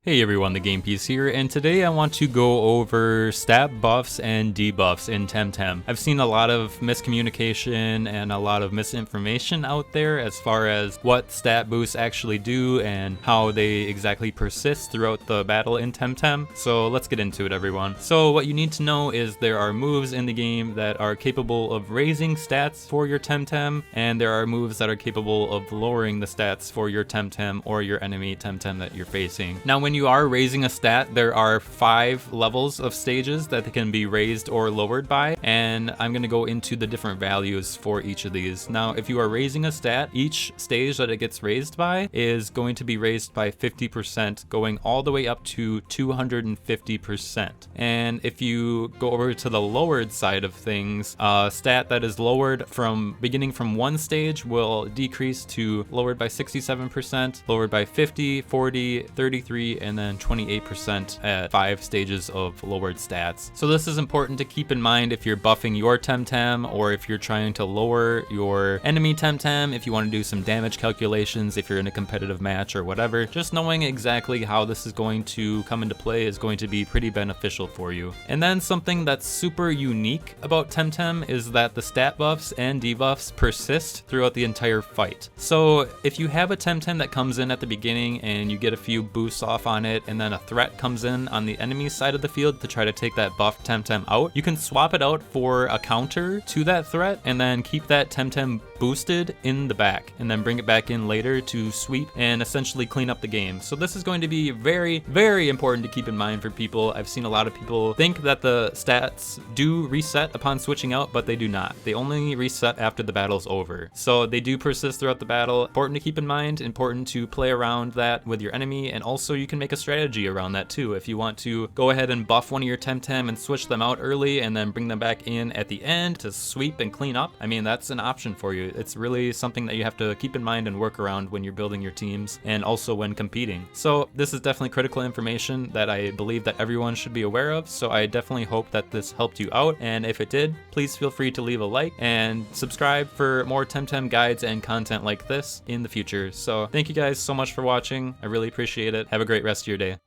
Hey everyone, the Game Piece here, and today I want to go over stat buffs and debuffs in Temtem. I've seen a lot of miscommunication and a lot of misinformation out there as far as what stat boosts actually do and how they exactly persist throughout the battle in Temtem. So let's get into it, everyone. So what you need to know is there are moves in the game that are capable of raising stats for your Temtem, and there are moves that are capable of lowering the stats for your Temtem or your enemy Temtem that you're facing. Now, when you are raising a stat, there are 5 levels of stages that can be raised or lowered by, and I'm going to go into the different values for each of these. Now, if you are raising a stat, each stage that it gets raised by is going to be raised by 50%, going all the way up to 250%. And if you go over to the lowered side of things, a stat that is lowered from beginning from one stage will decrease to lowered by 67%, lowered by 50, 40, 33, and then 28% at 5 stages of lowered stats. So this is important to keep in mind if you're buffing your Temtem, or if you're trying to lower your enemy Temtem, if you want to do some damage calculations, if you're in a competitive match or whatever. Just knowing exactly how this is going to come into play is going to be pretty beneficial for you. And then something that's super unique about Temtem is that the stat buffs and debuffs persist throughout the entire fight. So if you have a Temtem that comes in at the beginning and you get a few boosts off on it, and then a threat comes in on the enemy side of the field to try to take that buff Temtem out, you can swap it out for a counter to that threat and then keep that Temtem boosted in the back and then bring it back in later to sweep and essentially clean up the game. So this is going to be very, very important to keep in mind for people. I've seen a lot of people think that the stats do reset upon switching out, but they do not. They only reset after the battle's over. So they do persist throughout the battle. Important to keep in mind, important to play around that with your enemy, and also you can make a strategy around that too. If you want to go ahead and buff one of your Temtem and switch them out early and then bring them back in at the end to sweep and clean up, I mean, that's an option for you. It's really something that you have to keep in mind and work around when you're building your teams and also when competing. So this is definitely critical information that I believe that everyone should be aware of. So I definitely hope that this helped you out. And if it did, please feel free to leave a like and subscribe for more Temtem guides and content like this in the future. So thank you guys so much for watching. I really appreciate it. Have a great rest of your day.